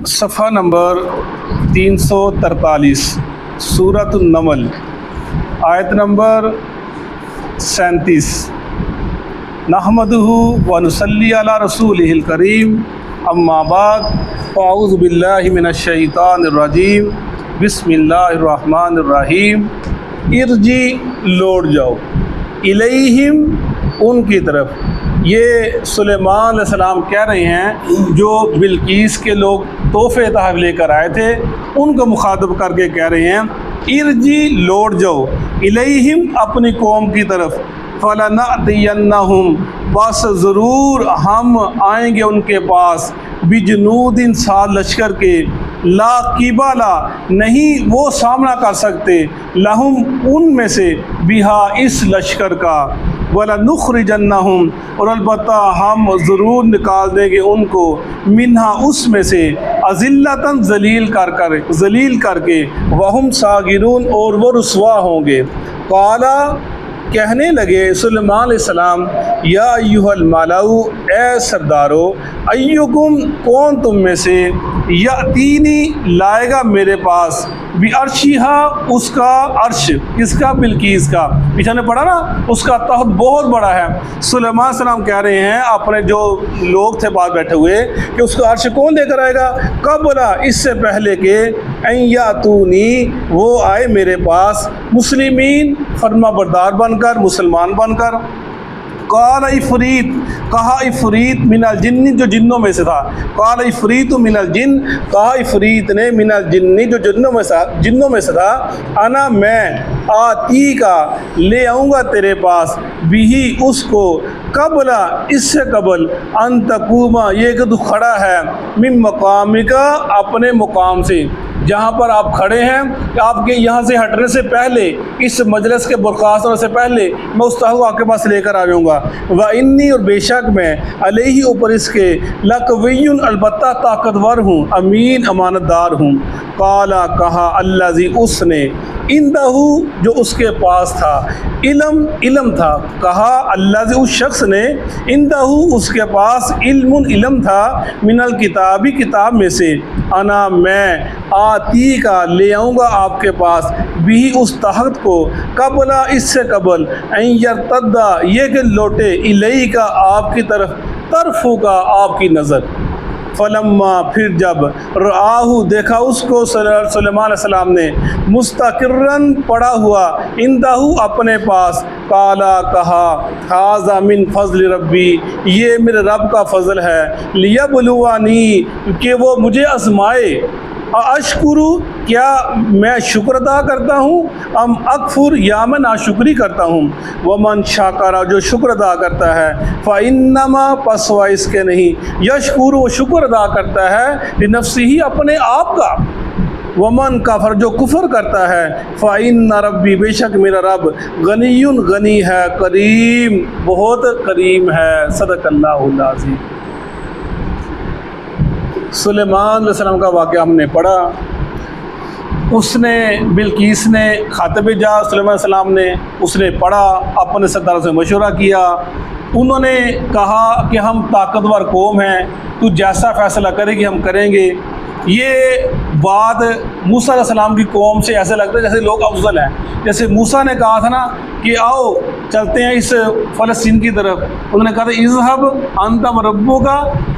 صفحہ نمبر 343 سورۃ النمل آیت نمبر 37 نحمدہ ونصلی علی رسولہ الکریم اما بعد فاعوذ باللہ من الشیطان الرجیم بسم اللہ الرحمن الرحیم ارجی لوٹ جاؤ الیہم ان کی طرف۔ یہ سلیمان علیہ السلام کہہ رہے ہیں جو بلقیس کے لوگ تحفے تحائف لے کر آئے تھے ان کو مخاطب کر کے کہہ رہے ہیں ارجی لوٹ جاؤ الیہم اپنی قوم کی طرف، فلنأتینہم بس ضرور ہم آئیں گے ان کے پاس، بجنود ساتھ لشکر کے، لا قبالا نہیں وہ سامنا کر سکتے، لہم ان میں سے بہا اس لشکر کا، وَلَنُخْرِجَنَّهُمْ اور البتہ ہم ضرور نکال دیں گے ان کو، منہا اس میں سے، اذلتاً ذلیل کر کے، وہم صاغرون اور وہ رسوا ہوں گے۔ قالا کہنے لگے سلیمان علیہ السلام، یا ایھا الملأ اے سردارو، ایکم کون تم میں سے، یاتینی لائے گا میرے پاس، بعرشھا اس کا عرش، کس کا؟ بلقیس کا۔ پیچھے نے پڑھا نا اس کا تخت بہت بڑا ہے۔ سلیمان علیہ السلام کہہ رہے ہیں اپنے جو لوگ تھے بعد بیٹھے ہوئے کہ اس کا عرش کون لے کر آئے گا؟ قبل اس سے پہلے کہ ان یاتونی وہ آئے میرے پاس، مسلمین فرما بردار بن کر، مسلمان بن کر۔ قال عفریت کہا عفریت من الجن جو جنوں میں سے تھا، قال عفریت من الجن کہا عفریت نے من الجن جو جنوں میں سے تھا، انا میں آتی کا لے آؤں گا تیرے پاس، بھی اس کو، قبل اس سے قبل، ان تقوما یہ کہ تو کھڑا ہے، من مقامکا اپنے مقام سے، جہاں پر آپ کھڑے ہیں آپ کے یہاں سے ہٹنے سے پہلے، اس مجلس کے برخاست ہونے سے پہلے میں اس طاہو آپ کے پاس لے کر آ جاؤں گا۔ وَإِنِّي اور بے شک میں، علیہ اوپر اس کے، لَقَوِيٌّ البتہ طاقتور ہوں، امین امانت دار ہوں۔ قالا کہا الذی اس نے، عندہ جو اس کے پاس تھا، علم تھا، کہا الذی اس شخص نے، عندہ اس کے پاس، علم تھا، من الکتابی کتاب میں سے، انا میں آتی کا لے آؤں گا آپ کے پاس، بھی اس تخت کو، قبل اس سے قبل، ان یرتدا یہ کہ لوٹے، الیہ کا آپ کی طرف، طرفو کا آپ کی نظر۔ فلما پھر جب رآہ دیکھا اس کو سلیمان علیہ السلام نے، مستقرن پڑا ہوا، عندہ اپنے پاس، قالا کہا ھذا من فضل ربی یہ میرے رب کا فضل ہے، لیبلونی کہ وہ مجھے آزمائے، اشکرو کیا میں شکر ادا کرتا ہوں، ام اکفر یا میں ناشکری کرتا ہوں، ومن شاکر جو شکر ادا کرتا ہے، فانما پس وہ اس کے نہیں، یشکر وہ شکر ادا کرتا ہے، لنفسہ اپنے آپ کا، ومن کفر جو کفر کرتا ہے، فإن ربی بے شک میرا رب، غنی غنی ہے، کریم بہت کریم ہے۔ صدق اللہ العظیم۔ سلیمان علیہ السلام کا واقعہ ہم نے پڑھا، اس نے بلقیس نے خط بھیجا سلیمان علیہ السلام نے، اس نے پڑھا، اپنے سرداروں سے مشورہ کیا، انہوں نے کہا کہ ہم طاقتور قوم ہیں، تو جیسا فیصلہ کرے گی ہم کریں گے۔ یہ بات موسیٰ علیہ السلام کی قوم سے ایسے لگتا ہے جیسے لوگ افضل ہیں، جیسے موسیٰ نے کہا تھا نا کہ آؤ چلتے ہیں اس فلسطین کی طرف، انہوں نے کہا تھا اذهب انت وربک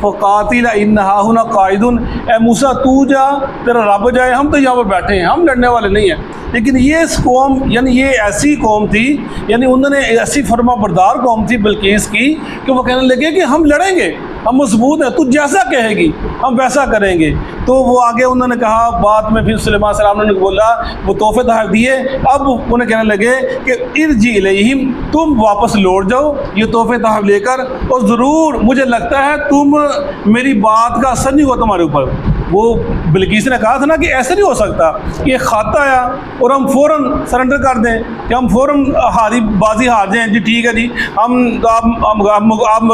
فقاتلا ان ھاہنا قاعدون، اے موسیٰ تو جا، تیرا رب جائے، ہم تو یہاں پر بیٹھے ہیں، ہم لڑنے والے نہیں ہیں۔ لیکن یہ اس قوم، یعنی یہ ایسی قوم تھی، یعنی انہوں نے ایسی فرما بردار قوم تھی بلقیس کی کہ وہ کہنے لگے کہ ہم لڑیں گے، ہم مضبوط ہیں، تو جیسا کہے گی ہم ویسا کریں گے۔ تو وہ آگے انہوں نے کہا، بعد میں پھر سلیمان علیہ السلام نے بولا، وہ تحفے تحائف دیے، اب انہیں کہنے لگے کہ ارجی الیہم تم واپس لوٹ جاؤ یہ تحفے تحائف لے کر، اور ضرور مجھے لگتا ہے تم میری بات کا اثر نہیں ہوا تمہارے اوپر۔ وہ بلقیس نے کہا تھا نا کہ ایسا نہیں ہو سکتا کہ ایک خط آیا اور ہم فوراً سرنڈر کر دیں، کہ ہم فوراً بازی ہار جائیں، جی ٹھیک ہے جی آپ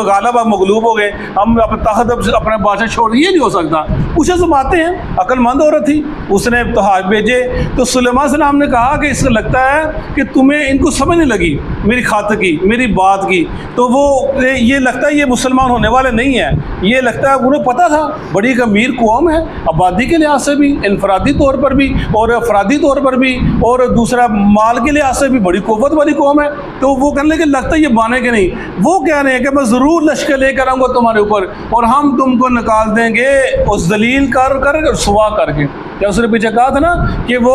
غالب آپ مغلوب ہو گئے، ہم اپنے تخت اپنے بادشاہ چھوڑ دیں، یہ نہیں ہو سکتا۔ کچھ آتے ہیں، عقل مند عورت تھی، اس نے تحائف بھیجے، تو سلیمان علیہ السلام نے کہا کہ اس کو لگتا ہے کہ تمہیں ان کو سمجھ نہیں لگی، میری خط کی، میری بات کی، تو وہ یہ لگتا ہے یہ مسلمان ہونے والے نہیں ہیں، یہ لگتا ہے انہیں پتہ تھا بڑی ایک امیر قوم ہے، آبادی کے لحاظ سے بھی، انفرادی طور پر بھی اور افرادی طور پر بھی، اور دوسرا مال کے لحاظ سے بھی بڑی قوت والی قوم ہے، تو وہ کہنے لگے لگتا ہے یہ مانے کہ نہیں، وہ کہہ رہے ہیں کہ میں ضرور لشکر لے کر آؤں گا تمہارے اوپر اور ہم تم کو نکال دیں گے اس ذلیل کر رسوا کر کے۔ کیا اس نے پیچھے کہا تھا نا کہ وہ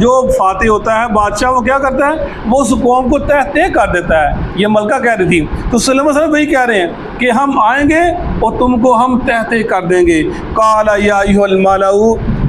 جو فاتح ہوتا ہے بادشاہ، وہ کیا کرتا ہے، وہ اس قوم کو تہ تہ کر دیتا ہے، یہ ملکہ کہہ رہی تھی، تو سلیمان صاحب وہی کہہ رہے ہیں کہ ہم آئیں گے اور تم کو ہم تہ تہ کر دیں گے۔ قال یا ایھا الملأ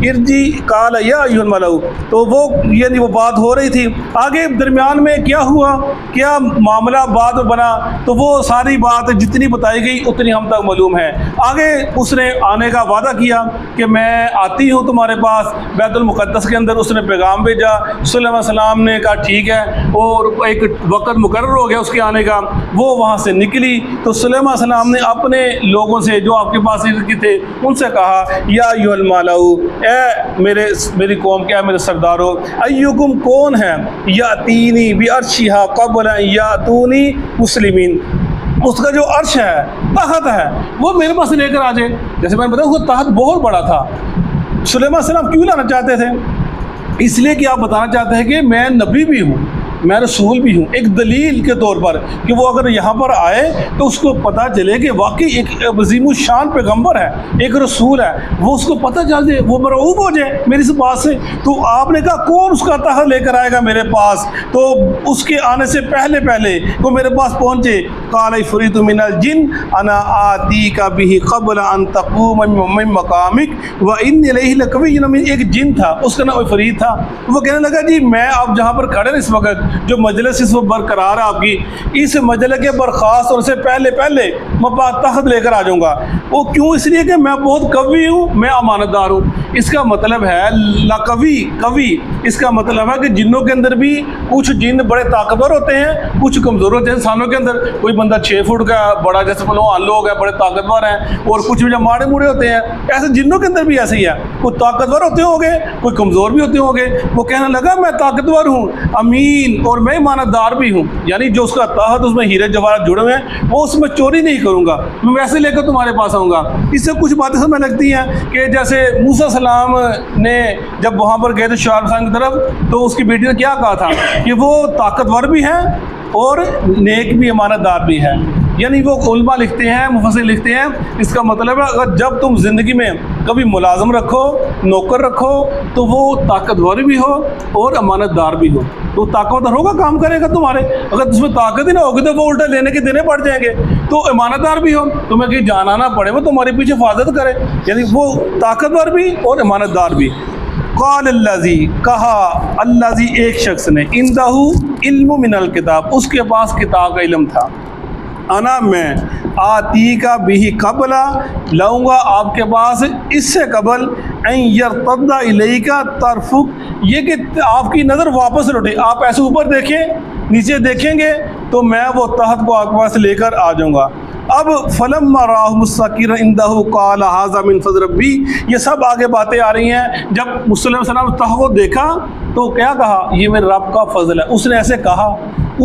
ارجی، قال یا ایھا الملأ، تو وہ یعنی وہ بات ہو رہی تھی، آگے درمیان میں کیا ہوا، کیا معاملہ بات بنا، تو وہ ساری بات جتنی بتائی گئی اتنی ہم تک معلوم ہے۔ آگے اس نے آنے کا وعدہ کیا کہ میں آتی ہوں تمہارے پاس، بیت المقدس کے اندر اس نے پیغام بھیجا، سلیمان علیہ السلام نے کہا ٹھیک ہے، اور ایک وقت مقرر ہو گیا اس کے آنے کا، وہ وہاں سے نکلی، تو سلیمان علیہ السلام نے اپنے لوگوں سے جو آپ کے پاس تھے ان سے کہا یا ایھا الملأ، اے میری قوم کے، اے میرے سردارو، ایکم کون ہے، یاتینی بعرشھا قبل ان یاتونی مسلمین، اس کا جو عرش ہے، تخت ہے، وہ میرے پاس لے کر آ جائے۔ جیسے میں نے بتایا اس کا تخت بہت بڑا تھا۔ سلیمان علیہ السلام کیوں لانا چاہتے تھے؟ اس لیے کہ آپ بتانا چاہتے ہیں کہ میں نبی بھی ہوں، میں رسول بھی ہوں، ایک دلیل کے طور پر کہ وہ اگر یہاں پر آئے تو اس کو پتہ چلے کہ واقعی ایک عظیم الشان پیغمبر ہے، ایک رسول ہے، وہ اس کو پتہ چل جائے، وہ مرعوب ہو جائے میری اس بات سے۔ تو آپ نے کہا کون اس کا تخت لے کر آئے گا میرے پاس؟ تو اس کے آنے سے پہلے وہ میرے پاس پہنچے، قال عفریت من الجن انا آتیک بہ قبل ان تقوم من مقامک وانی علیہ لقوی امین، ایک جن تھا، اس کا نام عفریت تھا، وہ کہنے لگا جی میں اب جہاں پر کھڑے اس وقت جو مجلس اس وقت برقرار ہے آپ کی، اس مجلس کے برخاست اور سے پہلے میں تخت لے کر آ جاؤں گا۔ وہ کیوں؟ اس لیے کہ میں بہت قوی ہوں، میں امانت دار ہوں۔ اس کا مطلب ہے قوی، اس کا مطلب ہے کہ جنوں کے اندر بھی کچھ جن بڑے طاقتور ہوتے ہیں، کچھ کمزور ہوتے ہیں۔ انسانوں کے اندر کوئی بندہ 6 فٹ کا بڑا، جیسے پہلوان لوگ ہیں بڑے طاقتور ہیں، اور کچھ بھی ماڑے موڑے ہوتے ہیں، ایسے جنوں کے اندر بھی ایسے ہی ہے، کوئی طاقتور ہوتے ہوں گے، کوئی کمزور بھی ہوتے ہوں گے۔ وہ کہنے لگا میں طاقتور ہوں، امین، اور میں امانت دار بھی ہوں، یعنی جو اس کا تحت اس میں ہیرے جواہرات جڑے ہوئے ہیں وہ اس میں چوری نہیں کروں گا، میں ویسے لے کر تمہارے پاس آؤں گا۔ اس سے کچھ باتیں سمجھ لگتی ہیں کہ جیسے موسیٰ السلام نے جب وہاں پر گئے تھے شعیب خان کی طرف، تو اس کی بیٹی نے کیا کہا تھا کہ وہ طاقتور بھی ہیں اور نیک بھی، امانت دار بھی ہے۔ یعنی وہ علماء لکھتے ہیں، مفسر لکھتے ہیں، اس کا مطلب ہے اگر جب تم زندگی میں کبھی ملازم رکھو، نوکر رکھو، تو وہ طاقتور بھی ہو اور امانت دار بھی ہو، تو طاقتور ہوگا، کام کرے گا تمہارے۔ اگر اس میں طاقت ہی نہ ہوگی تو وہ الٹا لینے کے دینے پڑ جائیں گے۔ تو امانت دار بھی ہو، تمہیں کہیں جانا نہ پڑے، وہ تمہارے پیچھے حفاظت کرے، یعنی وہ طاقتور بھی اور امانت دار بھی۔ قال الذی، کہا الذی، ایک شخص نے، عندہ علم من الکتاب، اس کے پاس کتاب کا علم تھا، انا میں، آتی کا بھی قبل، لاؤں گا آپ کے پاس اس سے قبل، ان یرتد الیک طرفک، یہ کہ آپ کی نظر واپس لوٹے، آپ ایسے اوپر دیکھیں، نیچے دیکھیں گے تو میں وہ تحت کو آپ کے پاس لے کر آ جاؤں گا۔ اب فلما راہ مستقرا عنده قال هذا من فضل ربی، یہ سب آگے باتیں آ رہی ہیں۔ جب مسلم السلام تحت کو دیکھا تو کیا کہا، یہ میرے رب کا فضل ہے، اس نے ایسے کہا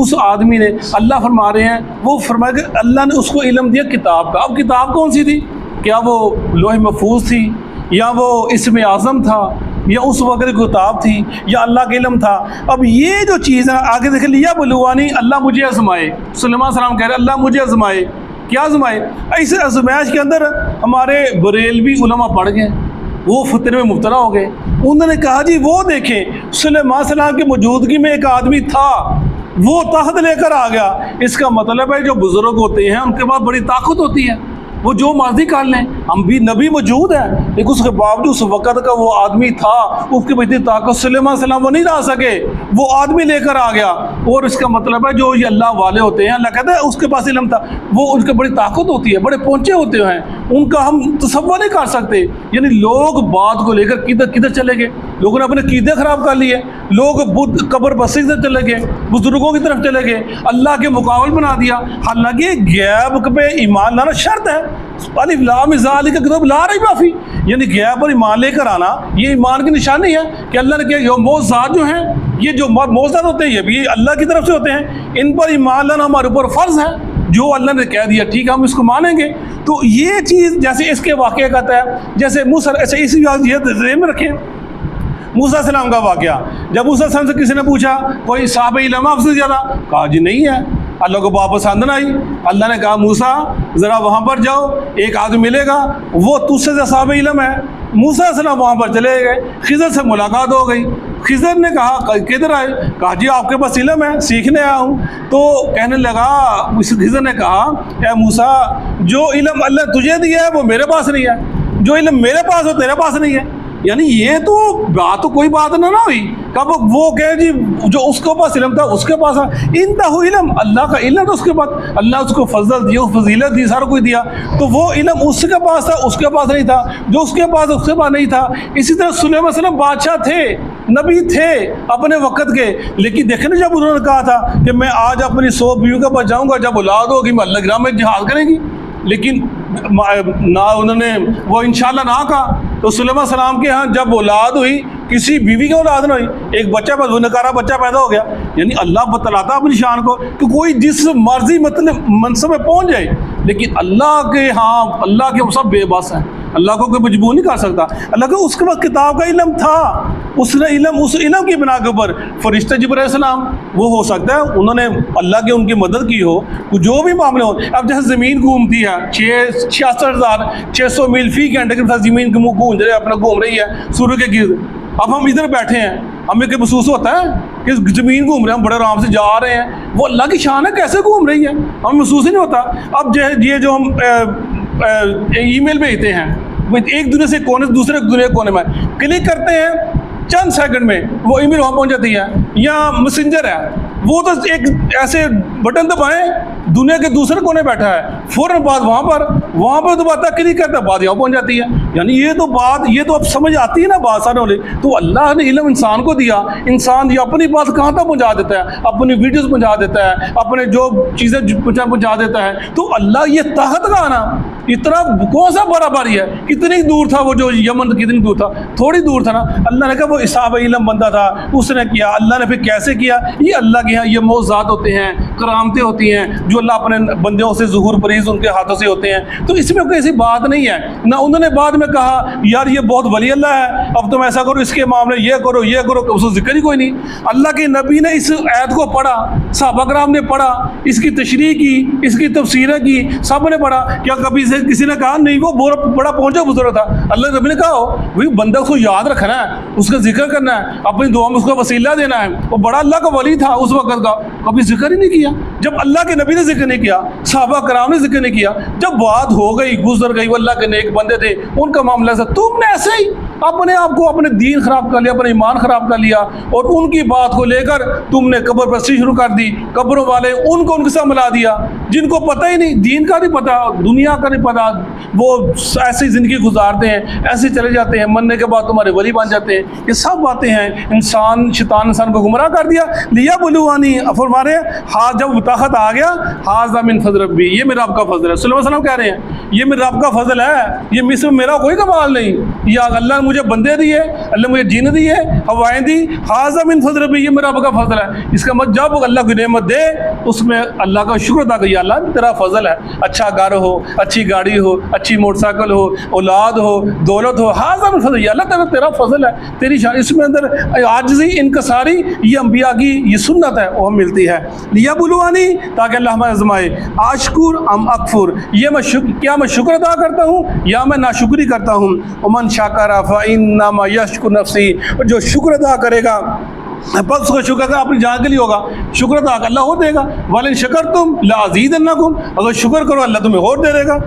اس آدمی نے۔ اللہ فرما رہے ہیں، وہ فرمایا کہ اللہ نے اس کو علم دیا کتاب کا۔ اب کتاب کون سی تھی؟ کیا وہ لوح محفوظ تھی، یا وہ اسم اعظم تھا، یا اس وقت کی کتاب تھی، یا اللہ کا علم تھا؟ اب یہ جو چیز ہے آگے دیکھ لیا، بلوانی، اللہ مجھے آزمائے۔ سلیمان السلام کہہ رہے اللہ مجھے آزمائے، کیا آزمائے؟ ایسے آزمائش کے اندر ہمارے بریلوی علماء پڑھ گئے، وہ فتنے میں مبتلا ہو گئے۔ انہوں نے کہا جی وہ دیکھیں، سلیمان السلام کی موجودگی میں ایک آدمی تھا، وہ طاقت لے کر آ گیا۔ اس کا مطلب ہے جو بزرگ ہوتے ہیں ان کے پاس بڑی طاقت ہوتی ہے، وہ جو مرضی کر لیں۔ ہم بھی نبی موجود ہیں، لیکن اس کے باوجود اس وقت کا وہ آدمی تھا، اس کے اتنی طاقت سلیمان السلام وہ نہیں لا سکے، وہ آدمی لے کر آ گیا۔ اور اس کا مطلب ہے جو یہ اللہ والے ہوتے ہیں، اللہ کہتا ہے اس کے پاس علم تھا، وہ ان کے بڑی طاقت ہوتی ہے، بڑے پہنچے ہوتے ہیں، ان کا ہم تصور نہیں کر سکتے۔ یعنی لوگ بات کو لے کر کدھر چلے گئے، لوگوں نے اپنے عقیدے خراب کر لیے، لوگ بدھ قبر بسی سے چلے گئے، بزرگوں کی طرف چلے گئے، اللہ کے مقابل بنا دیا۔ حالانکہ غیب پہ ایمان لانا شرط ہے، الف لام ذالک کتاب لا ریب فیہ، یعنی غیب پر ایمان لے کر آنا یہ ایمان کی نشانی ہے کہ اللہ نے کیا یہ معجزات جو ہیں، یہ جو معجزات ہوتے ہیں یہ بھی اللہ کی طرف سے ہوتے ہیں، ان پر ایمان لانا ہمارے اوپر فرض ہے، جو اللہ نے کہہ دیا ٹھیک ہے ہم اس کو مانیں گے۔ تو یہ چیز جیسے اس کے واقعہ کہتا ہے، جیسے موسیٰ ایسے اسی ذہن میں رکھیں موسیٰ علیہ السلام کا واقعہ، جب موسیٰ علیہ السلام سے کسی نے پوچھا کوئی صاحب علم آپ سے زیادہ، کہا جی نہیں ہے، اللہ کو بات پسند نہ آئی، اللہ نے کہا موسیٰ ذرا وہاں پر جاؤ، ایک آدمی ملے گا وہ تجھ سے صاحب علم ہے۔ موسیٰ علیہ السلام وہاں پر چلے گئے، خضر سے ملاقات ہو گئی، خضر نے کہا کدھر آئے، کہا جی آپ کے پاس علم ہے سیکھنے آیا ہوں۔ تو کہنے لگا خضر نے کہا اے موسیٰ جو علم اللہ تجھے دیا ہے وہ میرے پاس نہیں ہے، جو علم میرے پاس ہو تیرے پاس نہیں ہے۔ یعنی یہ تو بات تو کوئی بات نہ ہوئی، کب وہ کہے جی جو اس کے پاس علم تھا اس کے پاس انتہا علم، اللہ کا علم تو اس کے پاس، اللہ اس کو فضل دیا، فضیلت دی، سارا کچھ دیا، تو وہ علم اس کے پاس تھا اس کے پاس نہیں تھا، جو اس کے پاس اس کے پاس نہیں تھا۔ اسی طرح سلیمان علیہ السلام بادشاہ تھے، نبی تھے اپنے وقت کے، لیکن دیکھیں نا جب انہوں نے کہا تھا کہ میں آج اپنی 100 بیویوں کے پاس جاؤں گا، جب اولاد ہوگی میں اللہ کے راہ میں جہاد کریں گی، لیکن نہ انہوں نے وہ انشاءاللہ نہ کہا۔ تو سلیمان علیہ السلام کے ہاں جب اولاد ہوئی، کسی بیوی کی اولاد نہ ہوئی، ایک بچہ بس نکارا بچہ پیدا ہو گیا۔ یعنی اللہ بتلاتا اپنی شان کو کہ کوئی جس مرضی منصب میں پہنچ جائے، لیکن اللہ کے ہاں اللہ کے سب بے بس ہیں، اللہ کو کوئی مجبور نہیں کر سکتا۔ اللہ کو اس کے پاس کتاب کا علم تھا، اس نے اس علم کی بنا کے اوپر فرشتہ جبرائیل علیہ السلام وہ ہو سکتا ہے انہوں نے اللہ کی ان کی مدد کی ہو، جو بھی معاملے ہو۔ اب جیسے زمین گھومتی ہے 66,600 میل فی گھنٹے کے ساتھ زمین گھوم رہی ہے سورج کے گرد، اب ہم ادھر بیٹھے ہیں، ہمیں کہ محسوس ہوتا ہے کہ زمین گھوم رہے ہیں، ہم بڑے آرام سے جا رہے ہیں، وہ اللہ کی شان ہے کیسے گھوم رہی ہے، ہمیں محسوس ہی نہیں ہوتا۔ اب یہ جو ہم ای میل بھیجتے ہیں ایک دنیا سے کونے سے دوسرے دنیا کے کونے میں کلک کرتے ہیں، چند سیکنڈ میں وہ ای میل وہاں پہنچ جاتی ہے، یا میسنجر ہے وہ تو ایک ایسے بٹن دبائیں دنیا کے دوسرے کونے بیٹھا ہے، فوراً بات وہاں پر دباتا ہے، کلک کرتا ہے، بات یہاں پہنچ جاتی ہے۔ یعنی یہ تو اب سمجھ آتی ہے نا بات سارے والے، تو اللہ نے علم انسان کو دیا، انسان یہ اپنی بات کہاں تک پہنچا دیتا ہے، اپنی ویڈیوز پہنچا دیتا ہے، اپنے جو چیزیں پہنچا دیتا ہے۔ تو اللہ یہ طاقت کا آنا اتنا کون سا بڑا باری ہے، کتنی دور تھا وہ جو یمن کتنی دور تھا، تھوڑی دور تھا نا۔ اللہ نے کہا وہ صاحب علم بندہ تھا، اس نے کیا، اللہ نے پھر کیسے کیا، یہ اللہ کے یہاں یہ معجزات ہوتے ہیں، کرامتیں ہوتی ہیں جو اللہ اپنے بندوں سے ظہور پریز ان کے ہاتھوں سے ہوتے ہیں۔ تو اس میں کوئی ایسی بات نہیں ہے، نہ انہوں نے بعد میں کہا یار یہ بہت ولی اللہ ہے اب تم ایسا کرو، اس کے معاملے یہ کرو اس کو ذکر ہی کوئی نہیں۔ اللہ کے نبی نے اس آیت کو پڑھا، صحابہ کرام نے پڑھا، اس کی تشریح کی، اس کی تفسیریں کی، سب نے پڑھا۔ کیا کبھی سے کسی نے کہا نہیں وہ بڑا پہنچا بزرگ تھا؟ اللہ کے نبی نے کہا وہی بندہ کو یاد رکھنا ہے، اس کا ذکر کرنا ہے، اپنی دعا میں اس کو وسیلہ دینا ہے، وہ بڑا اللہ کا ولی تھا اس وقت کا، کبھی ذکر ہی نہیں کیا۔ جب اللہ کے نبی نے ذکر نہیں کیا، صحابہ کرام نے ذکر نہیں کیا، جب بات ہو گئی گزر گئی، وہ اللہ کے نیک بندے تھے، ان کا معاملہ سے تم نے ایسے ہی اپنے آپ کو اپنے دین خراب کر لیا، اپنے ایمان خراب کر لیا، اور ان کی بات کو لے کر تم نے قبر پرستی شروع کر دی۔ قبروں والے ان کو ان کے ساتھ ملا دیا، جن کو پتہ ہی نہیں، دین کا نہیں پتہ، دنیا کا نہیں پتہ، وہ ایسی زندگی گزارتے ہیں، ایسے چلے جاتے ہیں، مرنے کے بعد تمہارے ولی بن جاتے ہیں۔ یہ سب باتیں ہیں، شیطان انسان کو گمراہ کر دیا۔ لیا بلوانی فرما رہے ہیں ہاں جب طاقت آ گیا، ہاذا من فضل ربی، یہ میرا رب کا فضل ہے۔ صلی اللہ علیہ وسلم کہہ رہے ہیں یہ میرا رب کا فضل ہے، یہ مجھ سے میرا کوئی کمال نہیں، یا اللہ نے مجھے بندے دیے، اللہ نے مجھے جن دیے، ہوائیں دی، ہاذا من فضل ربی، یہ میرا رب کا فضل ہے۔ اس کا مطلب جب اللہ کی نعمت دے اس میں اللہ کا شکر ادا کیا، اللہ تیرا فضل ہے، اچھا گھر ہو، اچھی گاڑی ہو، اچھی موٹر سائیکل ہو، اولاد ہو، دولت ہو، ہاذا من فضل، اللہ تیرا فضل ہے، تیری شان۔ اس میں اندر عاجزی انکساری یہ انبیاء کی یہ سنت ہے وہ ہم ملتی ہے۔ لیبلونی تاکہ اللہ ہمیں آزمائے، اشکر ام اکفر، یہ کیا میں شکر ادا کرتا ہوں یا میں ناشکری کرتا ہوں۔ ومن شکر فانما یشکر نفسی، جو شکر ادا کرے گا بس اس کا شکر ادا اپنی جان کے لیے ہوگا، شکر ادا اللہ اور دے گا۔ وَلَئِن شَكَرْتُمْ لَأَزِيدَنَّكُمْ، اگر شکر کرو اللہ تمہیں اور دے گا۔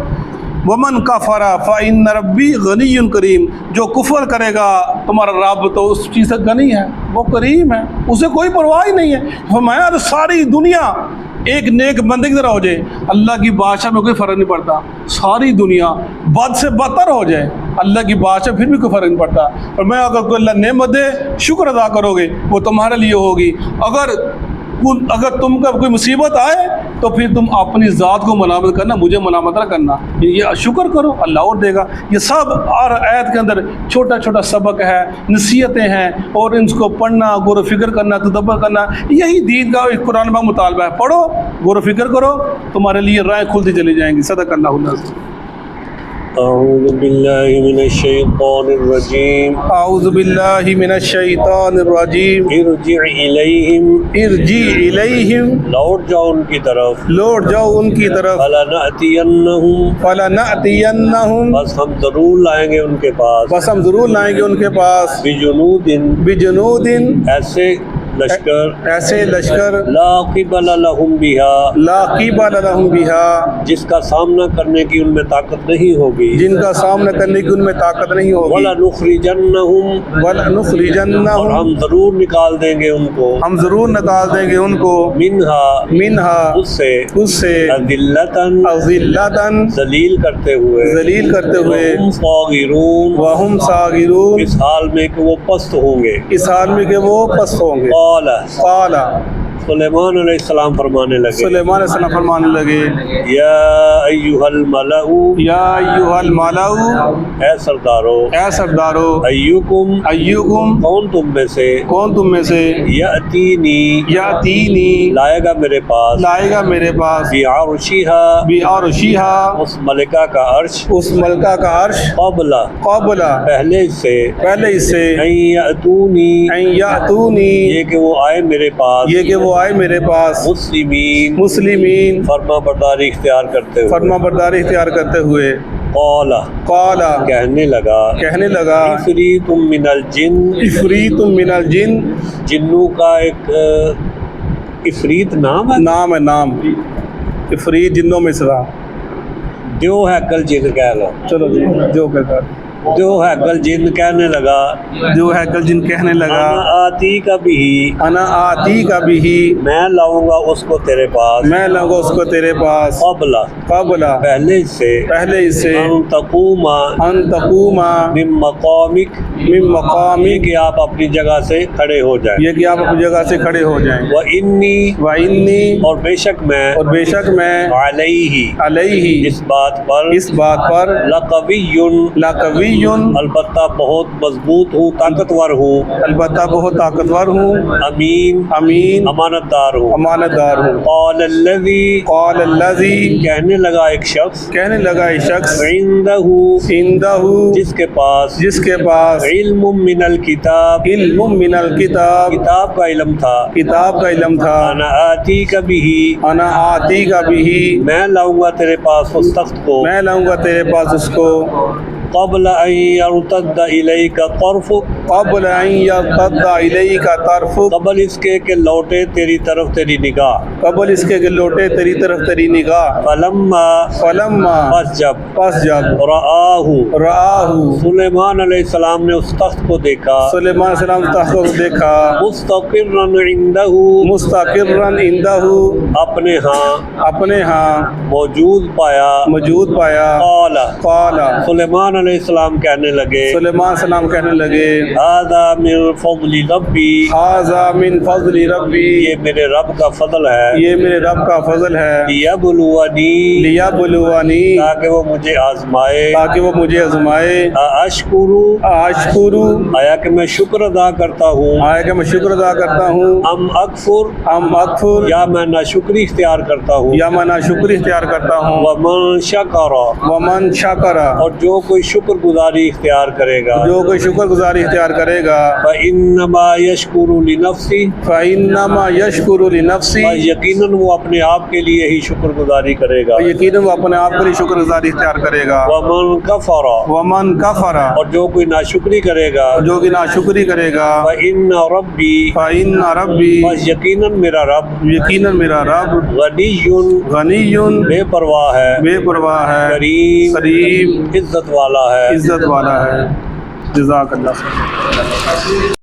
ومن کفر فإن ربی غنی کریم، جو کفر کرے گا تمہارا رب تو اس چیز سے غنی ہے، وہ کریم ہے، اسے کوئی پرواہ ہی نہیں ہے۔ فرمایا ساری دنیا ایک نیک بندے کی طرح ہو جائے، اللہ کی بادشاہ میں کوئی فرق نہیں پڑتا، ساری دنیا بد سے بدتر ہو جائے، اللہ کی بادشاہ پھر بھی کوئی فرق نہیں پڑتا۔ اور میں اگر کوئی اللہ نعمت دے شکر ادا کرو گے وہ تمہارے لیے ہوگی، اگر اگر تم کا کوئی مصیبت آئے تو پھر تم اپنی ذات کو ملامت کرنا، مجھے ملامت نہ کرنا، یہ شکر کرو اللہ اور دے گا۔ یہ سب ہر آیت کے اندر چھوٹا چھوٹا سبق ہے، نصیحتیں ہیں، اور ان کو پڑھنا، غور و فکر کرنا، تدبر کرنا، یہی دین کا ایک قرآن پاک مطالبہ ہے۔ پڑھو، غور و فکر کرو، تمہارے لیے راہیں کھلتی چلی جائیں گی۔ صدق اللہ العظیم۔ اعوذ باللہ من الشیطان الرجیم، اعوذ باللہ من الشیطان الرجیم، ارجع الیہم، ارجع الیہم، لوٹ جاؤ ان کی طرف، لوٹ جاؤ ان کی طرف، فلنأتینہم، فلنأتینہم، بس ہم ضرور لائیں گے ان کے پاس، بس ہم ضرور لائیں گے ان کے پاس، بجنود، بجنود، ایسے لشکر، ایسے لشکر، لا قبل لہم بہا، لا قبل لہم بہا، جس کا سامنا کرنے کی ان میں طاقت نہیں ہوگی، جن کا سامنا کرنے کی ان میں طاقت نہیں ہوگی، وَلَنُخْرِجَنَّهُمْ، اور وَلَنُخْرِجَنَّهُمْ، ہم ضرور نکال دیں گے ان کو، ہم ضرور نکال دیں گے ان کو، منہا، منہا، اس سے، اس سے، اذلتاً، اذلتاً، ذلیل کرتے ہوئے، ذلیل کرتے ہوئے، وَهُمْ صَاغِرُونَ، وَهُمْ صَاغِرُونَ، اس حال میں کہ وہ پست ہوں گے، اس حال میں کہ وہ پست ہوں گے۔ قال، قال، سلیمان علیہ السلام فرمانے لگے، سلیمان علیہ السلام فرمانے لگے، یا ایھا الملأ، یا ایھا الملأ، اے سردارو، اے سردارو، ایکم، ایکم، کون تم میں سے، کون تم میں سے، یأتینی، یاتینی، لائے گا میرے پاس، لائے گا میرے پاس، بعرشھا، بعرشھا، اس ملکہ کا عرش، اس ملکہ کا عرش، قبل، قبل، پہلے اس سے، پہلے اس سے، ان یأتونی، ان یاتونی، یہ کہ وہ آئے میرے پاس، یہ کہ وہ آئے میرے پاس، مسلمین، مسلمین، فرما برداری اختیار کرتے ہوئے، فرما برداری اختیار کرتے ہوئے، قال، قال، کہنے لگا، کہنے لگا، عفریت من الجن، عفریت من الجن، جنوں کا ایک عفریت نام ہے، نام ہے، نام، عفریت جنوں میں سے تھا۔ دیو ہے کل جن کہہ لو، چلو جی، جو کہتا دیو ہے کل جن کہنے لگا، جو ہے کل جن کہنے لگا، انا آتی کا بھی، انا آتی کا بھی، میں لاؤں گا اس کو تیرے پاس، میں لاؤں گا اس کو تیرے پاس، قبل، قبل، پہلے اس سے، پہلے اس سے، ان تقوم ان تقوم من مقامک، من یہ مقامک، کہ آپ اپنی جگہ سے کھڑے ہو جائیں، یہ کہ آپ اپنی جگہ سے کھڑے ہو جائیں، وانی، وَإِنِّي، اور بے شک میں، اور بے شک میں، علیہ، علیہ، اس بات پر، اس بات پر، لقوی، لقوی، البتہ بہت مضبوط ہوں، طاقتور ہوں، البتہ بہت طاقتور ہوں، امین، امین، امانت دار ہوں، امانت دار ہوں۔ قال الذی، قال الذی، کہنے لگا ایک شخص، کہنے لگا ایک شخص، عندہ، عندہ، جس کے پاس، جس کے پاس، علم من الکتاب، علم من الکتاب، کتاب کا علم تھا، کتاب کا علم تھا، انا آتی کا بھی، انا آتی کا بھی، میں لاؤں گا تیرے پاس اس تخت کو، میں لاؤں گا تیرے پاس اس کو، قبل ان یرتد الیک طرفک، قبل ان یرتد الیک طرفک، قبل اس کے کہ لوٹے تیری طرف تیری نگاہ، قبل اس کے کہ لوٹے تیری طرف تیری نگاہ، فلما، فلما، پس جب، پس جب، رآہ، رآہ، سلیمان علیہ السلام نے اس تخت کو دیکھا، سلیمان علیہ السلام تخت کو دیکھا، مستقرا عندہ، مستقرا عندہ، اپنے ہاں اپنے ہاں موجود پایا، موجود پایا، قال، قال، سلیمان علیہ السلام کہنے لگے، سلیمان علیہ السلام کہنے لگے، ھذا من فضل ربی، ھذا من فضل ربی، یہ میرے رب کا فضل ہے، یہ میرے رب کا فضل ہے، لیبلونی، لیبلونی، تاکہ وہ مجھے آزمائے، تاکہ وہ مجھے آزمائے، اشکر، اشکر، آیا کہ میں شکر ادا کرتا ہوں، آیا کہ میں شکر ادا کرتا ہوں، ام اکفر، ام اکفر، یا میں ناشکری اختیار کرتا ہوں، یا میں ناشکری اختیار کرتا ہوں، ومن شکر، ومن شکر، اور جو کوئی شکر گزاری اختیار کرے گا، جو کوئی شکر گزاری اختیار کرے گا، فإنما یشکر لنفسی، فإنما یشکر لنفسی، یقیناً وہ اپنے آپ کے لیے ہی شکر گزاری کرے گا، یقیناً وہ اپنے آپ کے لیے شکر گزاری اختیار کرے گا، ومن کفر، ومن کفر، اور جو کوئی ناشکری کرے گا، جو کہ ناشکری کرے گا، فإن ربی، فإن ربی، بس یقیناً میرا رب، یقیناً میرا رب، غنی، غنی، بے پرواہ ہے، بے پرواہ ہے، کریم، کریم، عزت والا ہے، عزت والا ہے۔ جزاک اللہ خیر۔